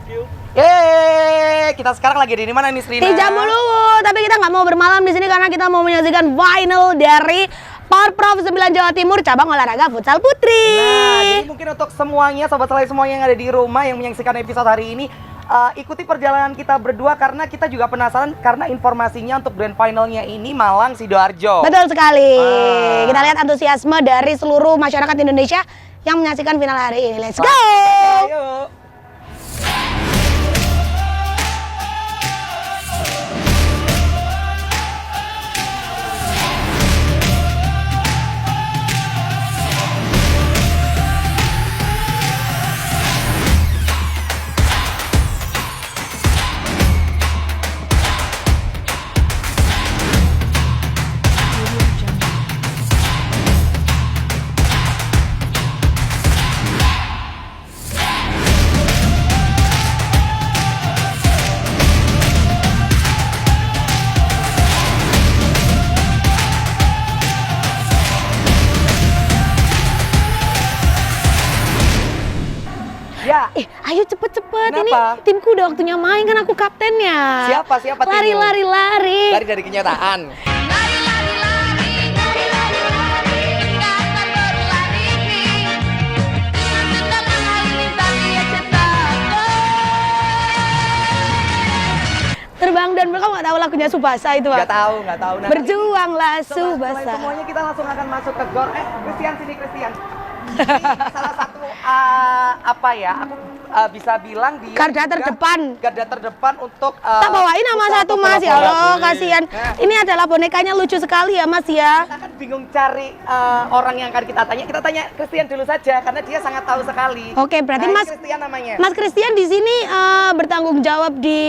Yeay, kita sekarang lagi di mana nih Srina? Di Jambuluwu, tapi kita nggak mau bermalam di sini karena kita mau menyaksikan final dari Porprov 9 Jawa Timur cabang olahraga futsal putri. Nah, jadi mungkin untuk semuanya, sobat selai semuanya yang ada di rumah yang menyaksikan episode hari ini, ikuti perjalanan kita berdua karena kita juga penasaran karena informasinya untuk grand finalnya ini Malang Sidoarjo. Betul sekali. Kita lihat antusiasme dari seluruh masyarakat Indonesia yang menyaksikan final hari ini. Let's go. Ayo. Ya. Ayo cepet-cepet, ini Kenapa? timku udah waktunya main kan aku kaptennya. Siapa timmu? Lari. Lari dari kenyataan. Terbang dan kamu nggak tahu lagunya Subasa itu, Pak? Nggak tahu. Nah, Berjuanglah Setelah Subasa. semuanya kita langsung akan masuk ke gor. Christian sini Christian. Ini salah satu apa ya? Aku bisa bilang dia Garda juga terdepan. Garda terdepan untuk Tak bawain nama futsal satu atau Mas, ya bola Allah, voli. kasihan. Nah. Ini adalah bonekanya lucu sekali ya Mas ya. Kita kan bingung cari orang yang akan kita tanya. Kita tanya Christian dulu saja karena dia sangat tahu sekali. Oke, berarti Nah, ini Mas Christian namanya. Mas Christian di sini bertanggung jawab di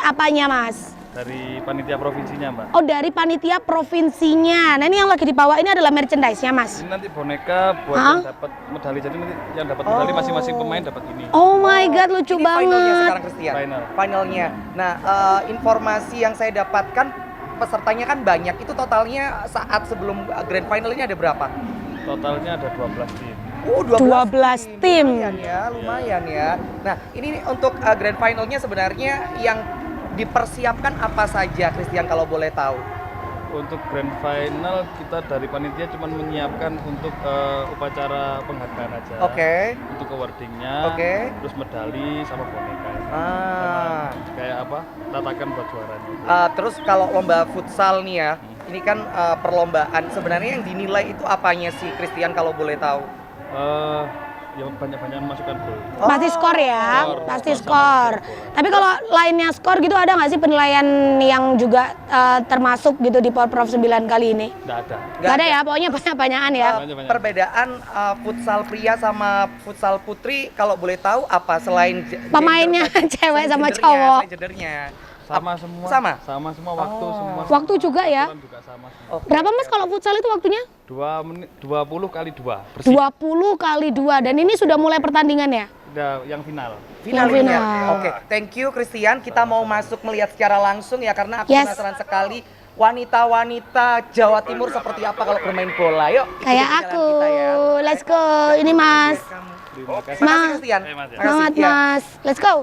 apanya Mas? Dari panitia provinsinya, Mbak. Oh, dari panitia provinsinya. Nah, ini yang lagi dibawa ini adalah merchandise-nya Mas. Ini nanti boneka buat Hah? yang dapat medali. Jadi nanti yang dapat medali masing-masing pemain dapat ini. Oh my god, lucu Ini finalnya banget. sekarang Christian. Finalnya. Nah, informasi yang saya dapatkan pesertanya kan banyak. Itu totalnya saat sebelum grand final ini ada berapa? Totalnya ada 12 tim. 12 tim. Lumayan ya. Nah, ini untuk grand finalnya sebenarnya yang dipersiapkan apa saja Christian kalau boleh tahu? Untuk grand final kita dari panitia cuma menyiapkan untuk upacara penghargaan aja. Oke. Untuk awardingnya, Oke. terus medali sama boneka. Sama kayak apa? Tatakan buat juaranya. Terus kalau lomba futsal nih ya, ini kan perlombaan sebenarnya yang dinilai itu apanya sih Christian kalau boleh tahu? Ya banyak-banyak masukkan gol. Pasti skor ya, Skor. pasti Skor skor. sama bola. Tapi kalau lainnya skor gitu ada nggak sih penilaian yang juga termasuk gitu di Porprov 9 kali ini? Nggak ada. Nggak ada ya, pokoknya banyak-banyakan ya. Banyak-banyak. Perbedaan futsal pria sama futsal putri kalau boleh tahu apa selain Pemainnya cewek sama gendernya, cowok. selain gendernya? Sama semua. Sama? Sama semua waktu semua. Waktu juga ya? Aturan juga sama semua. Oke. Berapa Mas kalau futsal itu waktunya? 2 menit 20 kali 2 bersih. 20 kali 2 dan ini sudah mulai pertandingannya. Udah yang final. Final Yang ini ya? final. Oke, thank you Christian. Kita mau masuk melihat secara langsung ya karena aku Yes. penasaran sekali wanita-wanita Jawa Timur seperti apa kalau bermain bola. Yuk, ikuti Kayak perjalanan aku. kita ya. Let's go. Ini Mas. Terima kasih. Makasih Mas. Christian. Mas, ya. Makasih. Semangat Ya. Mas. Let's go.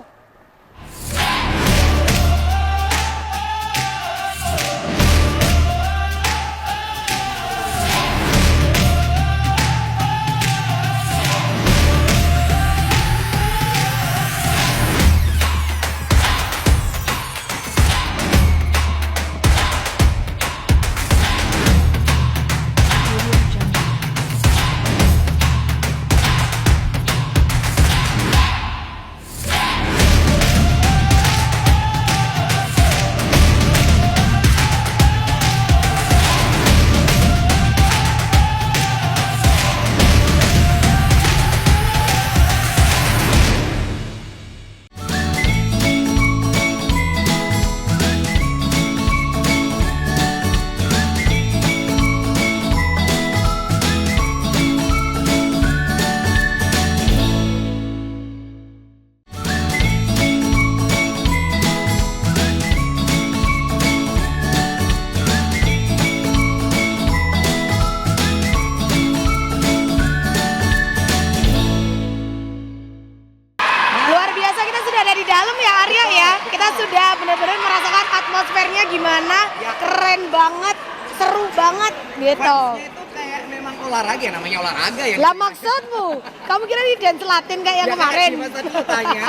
udah ada di dalam ya Arya ya. Kita sudah benar-benar merasakan atmosfernya gimana. Ya. Keren banget, seru banget gitu. Vibes-nya itu kayak memang olahraga ya, namanya olahraga ya. Lah maksudmu, kamu kira di dance Latin kayak yang kemarin? Mas tadi aku tanya.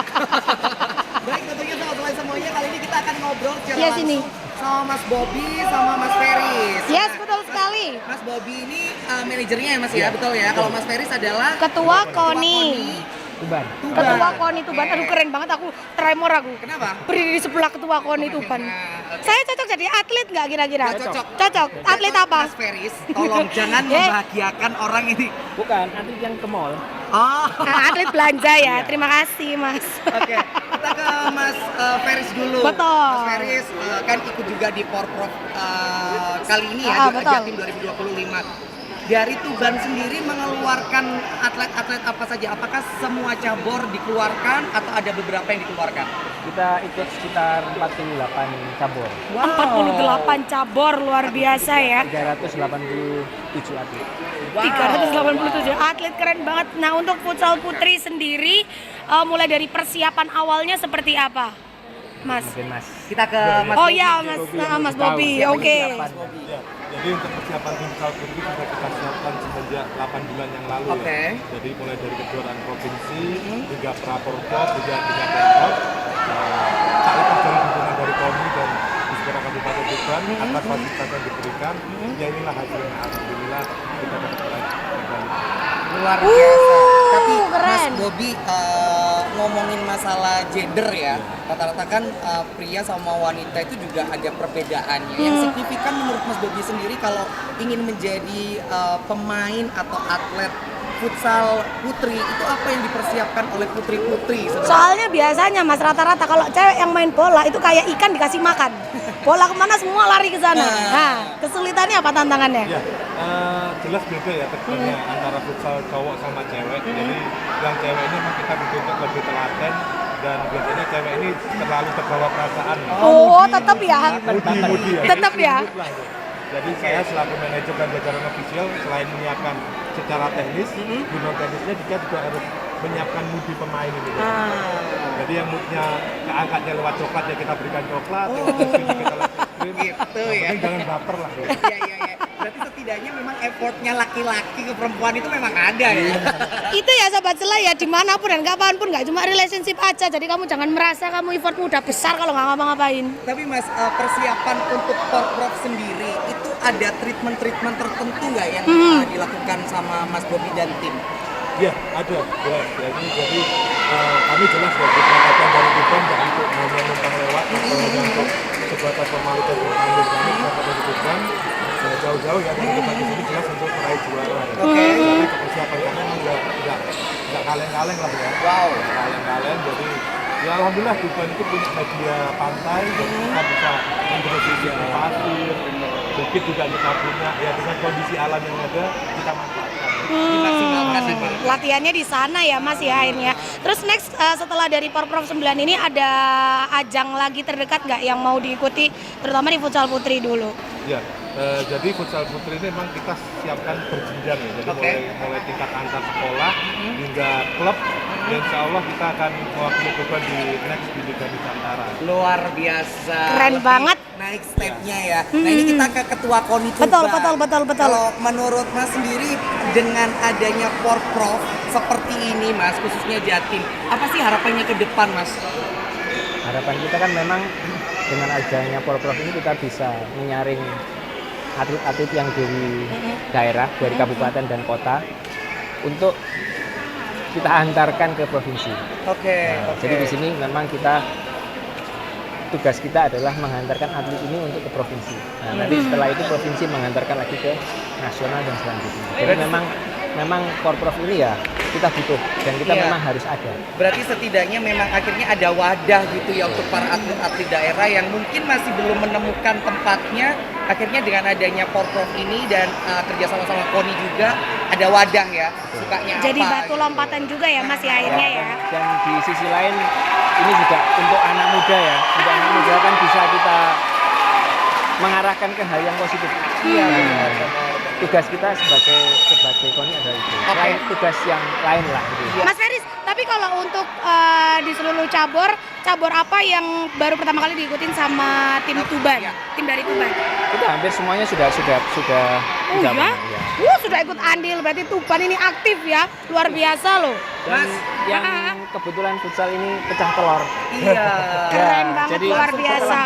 Baik, tentunya sobat semuanya kali ini kita akan ngobrol secara Iya, langsung sini. sama Mas Bobby sama Mas Feris. Yes, Nah, betul sekali. Mas Bobby ini manajernya ya Mas ya, betul ya. Kalau Mas Feris adalah Ketua KONI. Tuban. Ketua KONI Tuban. Aduh keren banget, aku tremor aku. Kenapa? Berdiri di sebelah Ketua KONI Tuban. Nah, oke. Saya cocok jadi atlet nggak kira-kira? Nggak cocok. Cocok. Atlet apa? Mas Feris, tolong jangan membahagiakan orang ini. Bukan, atlet yang ke mall. Oh. Nah, atlet belanja ya. Terima kasih, Mas. Oke, kita ke Mas Feris dulu. Betul. Mas Feris kan ikut juga di Porprov kali ini ya, di betul. Jatim 2025. Dari Tuban sendiri mengeluarkan atlet-atlet apa saja? Apakah semua cabur dikeluarkan atau ada beberapa yang dikeluarkan? Kita ikut sekitar 48 cabur, 48 cabur luar biasa ya. 387 atlet. 387 atlet, keren banget. Nah, untuk futsal putri sendiri mulai dari persiapan awalnya seperti apa, Mas? Mungkin Mas. Kita ke Mas Oh Bobby. ya, Mas Bobby. Oke. Jadi untuk persiapan tim futsal putri sudah kita siapkan semenjak 8 bulan yang lalu Oke. ya. Jadi mulai dari kejuaraan provinsi hingga praporpov hingga tingkat pemprov. Tak lepas dari dukungan dari KONI dan Dispora Kabupaten Tuban atas fasilitas yang diberikan. Ya inilah hasilnya. Alhamdulillah kita dapat medali. Luar biasa. Tapi Mas keren. Bobby ngomongin masalah gender ya, rata-rata kan pria sama wanita itu juga ada perbedaannya. Yang signifikan menurut Mas Bobby sendiri kalau ingin menjadi pemain atau atlet futsal putri itu apa yang dipersiapkan oleh putri-putri sebenarnya? Soalnya biasanya Mas rata-rata kalau cewek yang main bola itu kayak ikan dikasih makan. Bola kemana semua lari ke sana. Nah, kesulitannya apa tantangannya? Ya, jelas beda ya tekannya antara futsal cowok sama cewek. Jadi yang cewek ini memang kita dituntut lebih telaten dan biasanya cewek ini terlalu terbawa perasaan. Oh, tetap ya. Mudi ya. Tetap ya. Mudi lah. Jadi saya selaku manajer dan jajaran official selain menyiapkan secara teknis, di non teknisnya kita juga harus menyiapkan mudi pemain ini. Jadi yang moodnya keangkatnya lewat coklat ya kita berikan coklat, lewat es krim kita lewat es krim. Gitu Yang ya. penting jangan baper lah. Ya. Iya. Berarti setidaknya memang effortnya laki-laki ke perempuan itu memang ada ya. Itu ya Sobat Selai ya, dimanapun dan kapanpun, nggak cuma relationship aja. Jadi kamu jangan merasa kamu effortmu udah besar kalau nggak ngapa-ngapain. Tapi Mas, persiapan untuk Porprov sendiri itu ada treatment tertentu nggak yang dilakukan sama Mas Bobby dan tim? Ya, ada. Jelas. Jadi kami jelas ya keberangkatan dari Tuban nggak untuk hanya numpang lewat atau hanya untuk sebatas formalitas bertanding. Kami berangkat dari Tuban jauh-jauh ya dari Tuban ke sini jelas untuk meraih juara. Ya. Jadi persiapan kami memang nggak kaleng-kaleng lah ya. Wow. Nggak kaleng-kaleng. Jadi ya alhamdulillah Tuban itu punya media pantai, jadi kita bisa memproduksi pasir. Bukit juga kita punya. Ya dengan kondisi alam yang ada kita manfaatkan. Dimaksimalkan ya. Latihannya di sana ya Mas ya akhirnya. Terus next setelah dari Porprov 9 ini ada ajang lagi terdekat nggak yang mau diikuti terutama di futsal putri dulu? Ya, jadi futsal putri ini memang kita siapkan berjenjang ya. Jadi Oke. mulai tingkat antar sekolah hingga klub. Dan insya Allah kita akan mewakili Tuban di next di Liga Nusantara. Luar biasa. Keren Lebih banget. Naik stepnya ya. Nah ini kita ke Ketua KONI Tuban. Betul. Kalau menurut Mas sendiri dengan adanya Porprov seperti ini Mas, khususnya Jatim, apa sih harapannya ke depan Mas? Harapan kita kan memang dengan adanya Porprov ini kita bisa menyaring atlet-atlet yang dari daerah, dari kabupaten dan kota untuk kita antarkan ke provinsi. Oke. Jadi di sini memang tugas kita adalah menghantarkan atlet ini untuk ke provinsi. Nah, nanti setelah itu provinsi menghantarkan lagi ke nasional dan selanjutnya. Jadi memang Porprov ini ya kita butuh dan kita Iya. memang harus ada. Berarti setidaknya memang akhirnya ada wadah gitu ya untuk para atlet-atlet daerah yang mungkin masih belum menemukan tempatnya. Akhirnya dengan adanya Porprov ini dan kerja sama KONI juga ada wadah ya. Sukanya apa? Jadi batu gitu. lompatan juga ya Mas ya akhirnya ya. Dan di sisi lain ini juga untuk anak muda ya. Untuk anak muda kan bisa kita mengarahkan ke hal yang positif. Iya benar. tugas kita sebagai KONI adalah itu. Selain tugas yang lain lah gitu. Mas Feris, tapi kalau untuk di seluruh cabur apa yang baru pertama kali diikutin sama tim Tuban, tim dari Tuban? Kita hampir semuanya sudah Oh ya? pernah, Sudah ikut andil, berarti Tuban ini aktif ya, luar biasa loh. Dan yang kebetulan futsal ini pecah telur. Iya. Keren banget, jadi luar biasa.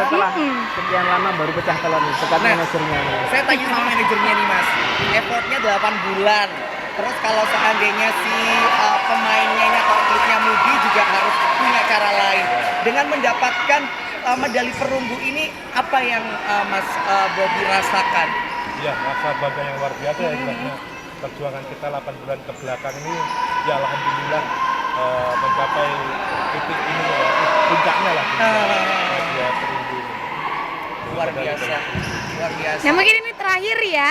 Setelah sekian lama baru pecah telur nih, sekat manajernya nih. Saya tanya sama manajernya nih Mas, effortnya 8 bulan. Terus kalau seandainya si pemainnya ini atau atletnya mudi juga harus punya cara lain. Dengan mendapatkan medali perunggu ini, apa yang Mas Bobi rasakan? Ya, rasa bangga yang luar biasa ya karena perjuangan kita 8 bulan ke belakang ini ya alhamdulillah mencapai titik ini ya, puncaknya lah. Ya, perunggu. Luar biasa. Luar biasa. Nah mungkin ini terakhir ya,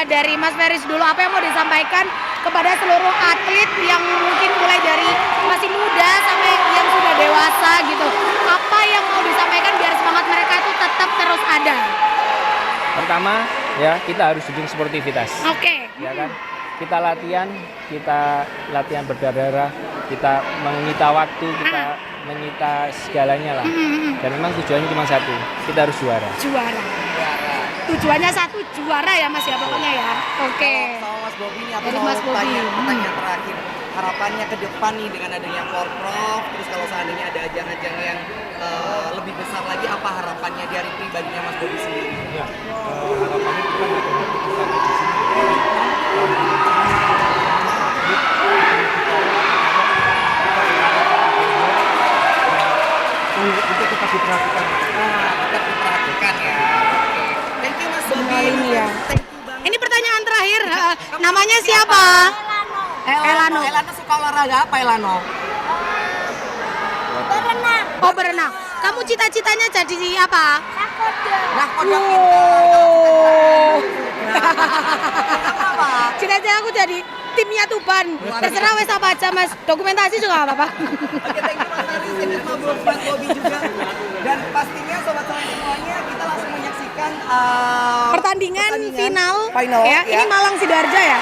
dari Mas Feris dulu, apa yang mau disampaikan kepada seluruh atlet yang mungkin mulai dari masih muda sampai yang sudah dewasa gitu. Apa yang mau disampaikan biar semangat mereka itu tetap terus ada? Pertama ya kita harus junjung sportivitas. Oke. Ya kan? Kita latihan berdarah-darah, kita menyita waktu, kita menyita segalanya lah. Dan memang tujuannya cuma satu, kita harus juara. Juara. Tujuannya satu, juara ya Mas ya pokoknya ya. Oke. Sama Mas Bobi nih, aku Dari mau Mas Bobi. tanya pertanyaan terakhir. Harapannya ke depan nih dengan adanya Porprov, terus kalau seandainya ada ajang-ajang yang lebih besar lagi, apa harapannya dari pribadinya Mas Bobi sendiri? Ya, harapannya kita nggak cuma kita di sini. Untuk kita diperhatikan. Tetap diperhatikan ya. Oke. Thank you Mas Bobi. Ini ya. Thank you banget. Ini pertanyaan terakhir, namanya siapa? Elano. Elano suka olahraga apa Elano? Berenang. Oh berenang. Kamu cita-citanya jadi apa? Nakoda. Cita-cita aku jadi timnya Tuban. Terserah wes apa aja Mas. Dokumentasi juga nggak apa-apa. Oke, thank you Mas Feris, thank you Mas Bobi juga. Dan pastinya sobat sobat semuanya kita langsung menyaksikan Pertandingan final, final ya. Ini Malang Sidoarjo ya.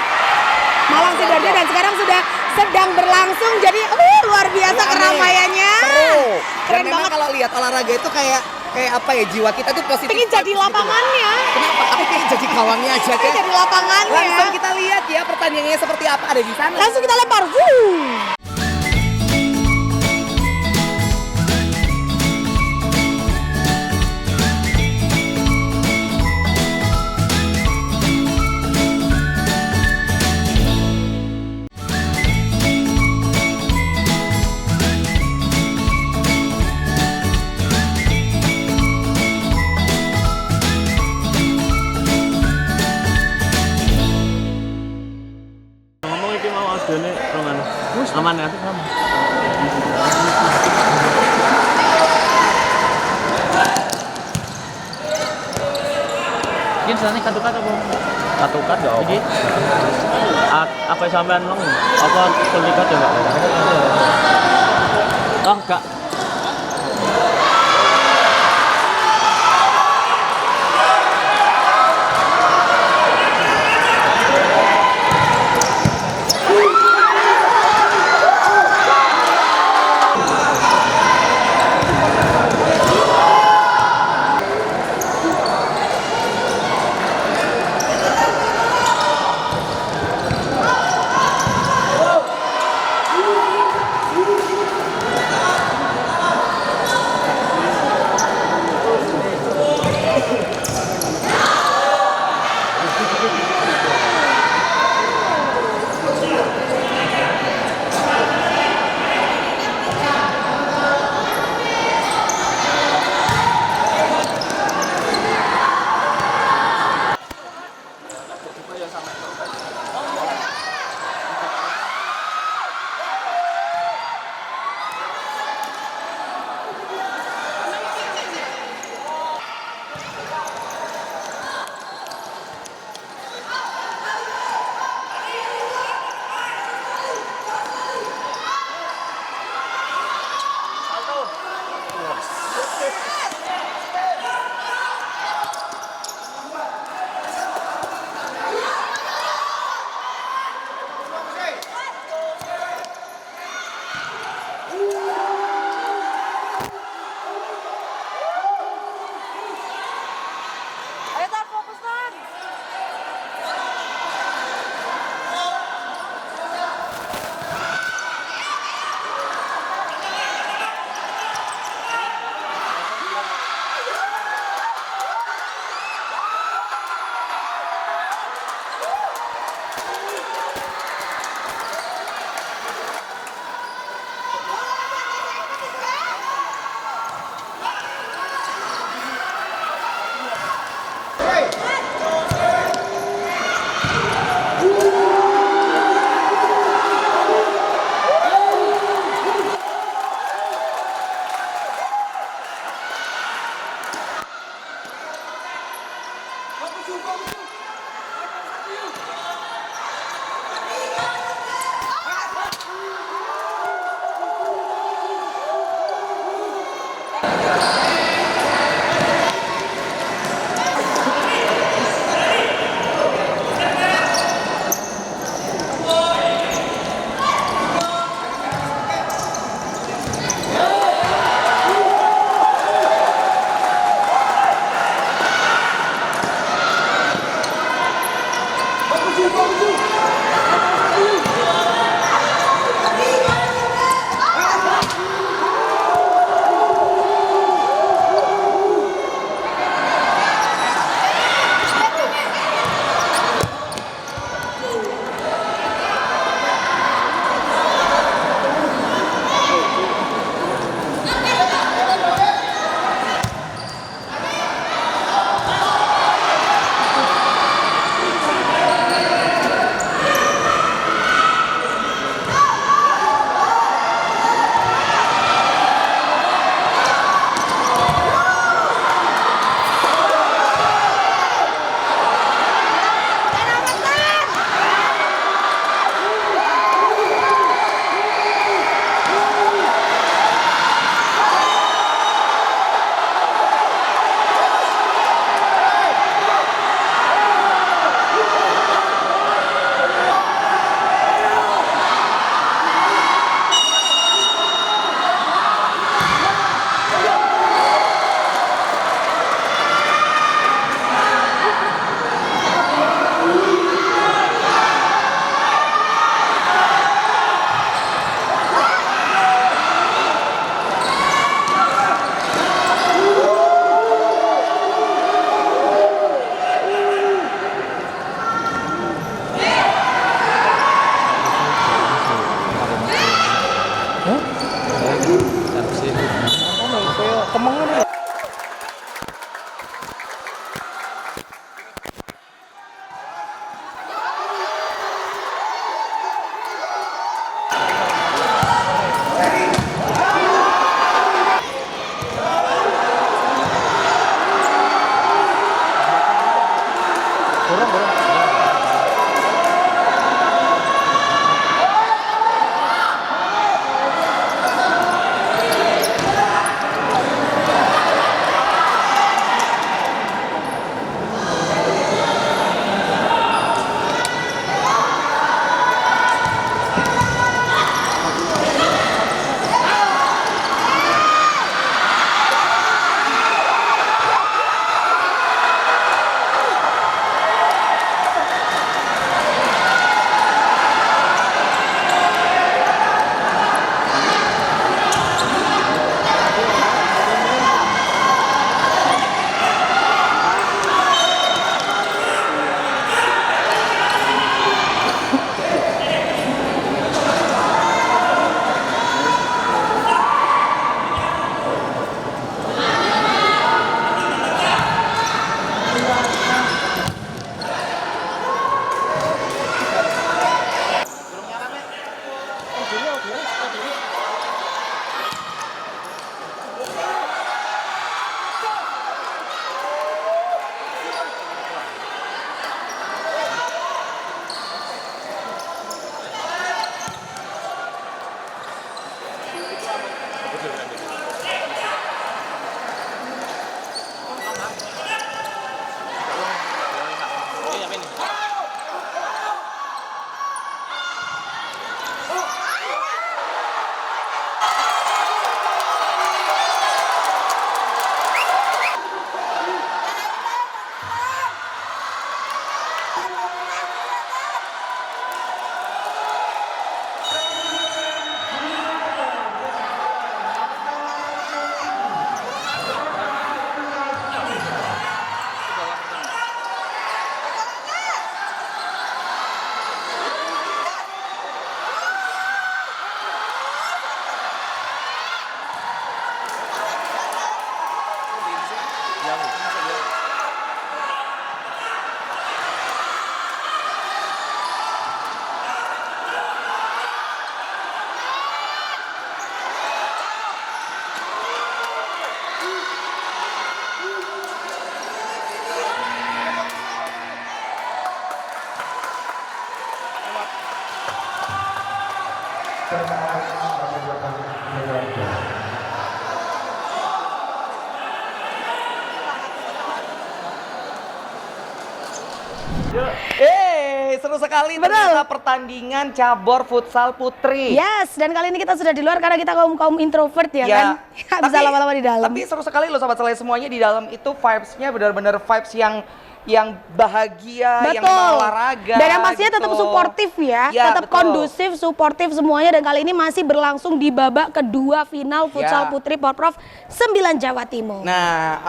Malang Sidoarjo dan sekarang sudah sedang berlangsung, jadi luar biasa keramaiannya. Seru. Keren Dan memang banget. kalau lihat olahraga itu kayak apa ya, jiwa kita tuh positif. Pengen jadi lapangannya. Kenapa? Aku pengen jadi gawangnya aja Pengen kan. jadi lapangannya. Langsung kita lihat ya pertandingannya seperti apa, ada di sana. Langsung kita lempar. Ngomong iki mau adone rongan. Aman ya? Ini sana katukat apa? Katukat ya Iki apa? apa sampean long? Apa kulikat ya, Mbak? Oh, enggak. seru sekali Betul. ternyata pertandingan cabur futsal putri. Yes, dan kali ini kita sudah di luar karena kita kaum introvert ya, kan. Nggak bisa lama-lama di dalam. Tapi seru sekali loh sobat selai semuanya, di dalam itu vibes-nya benar-benar vibes yang bahagia, yang olahraga. Dan yang pastinya tetap gitu. suportif ya, Ya, tetap betul. kondusif, suportif semuanya. Dan kali ini masih berlangsung di babak kedua final futsal Ya. putri Porprov 9 Jawa Timur. Nah,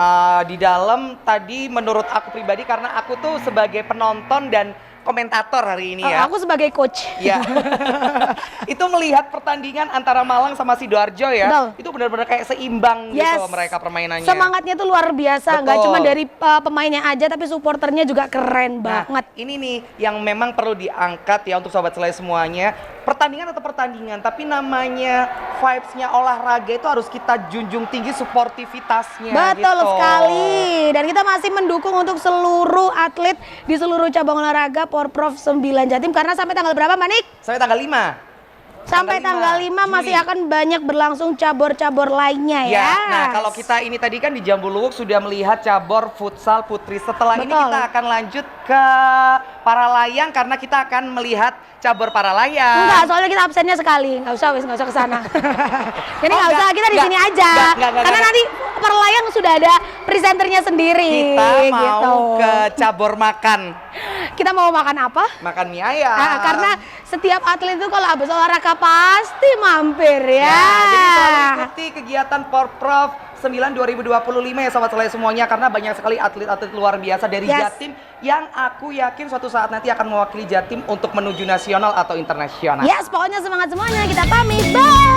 di dalam tadi menurut aku pribadi, karena aku tuh sebagai penonton dan komentator hari ini ya. Aku sebagai coach. Ya. Itu melihat pertandingan antara Malang sama Sidoarjo ya. Betul. Itu benar-benar kayak seimbang Yes. gitu mereka permainannya. Semangatnya tuh luar biasa, nggak Betul. cuma dari pemainnya aja tapi supporternya juga keren banget. Ini nih yang memang perlu diangkat ya untuk sobat selai semuanya. Pertandingan atau pertandingan, tapi namanya vibes-nya olahraga itu harus kita junjung tinggi sportivitasnya. Betul gitu. sekali. Dan kita masih mendukung untuk seluruh atlet di seluruh cabang olahraga Porprov 9 Jatim karena sampai tanggal berapa, Manik? Sampai tanggal 5. Sampai tanggal 5 masih Juli. akan banyak berlangsung cabur-cabur lainnya ya. Ya, nah kalau kita ini tadi kan di Jambu Luwuk sudah melihat cabur futsal putri. Setelah ini Betul. kita akan lanjut ke para layang karena kita akan melihat cabur para layang. Enggak, soalnya kita absennya sekali. Nggak usah ke sana. Jadi Oh, nggak usah, kita di enggak, sini aja. enggak, Karena nanti perlayang sudah ada presenternya sendiri. Kita mau gitu. ke cabur makan. Kita mau makan apa? Makan mie ayam. Nah, karena setiap atlet itu kalau habis olahraga pasti mampir ya. Jadi selalu ikuti kegiatan Porprov 9 2025 ya sobat selai semuanya, karena banyak sekali atlet-atlet luar biasa dari Yes. Jatim yang aku yakin suatu saat nanti akan mewakili Jatim untuk menuju nasional atau internasional. Yes, pokoknya semangat semuanya. Kita pamit. Bye.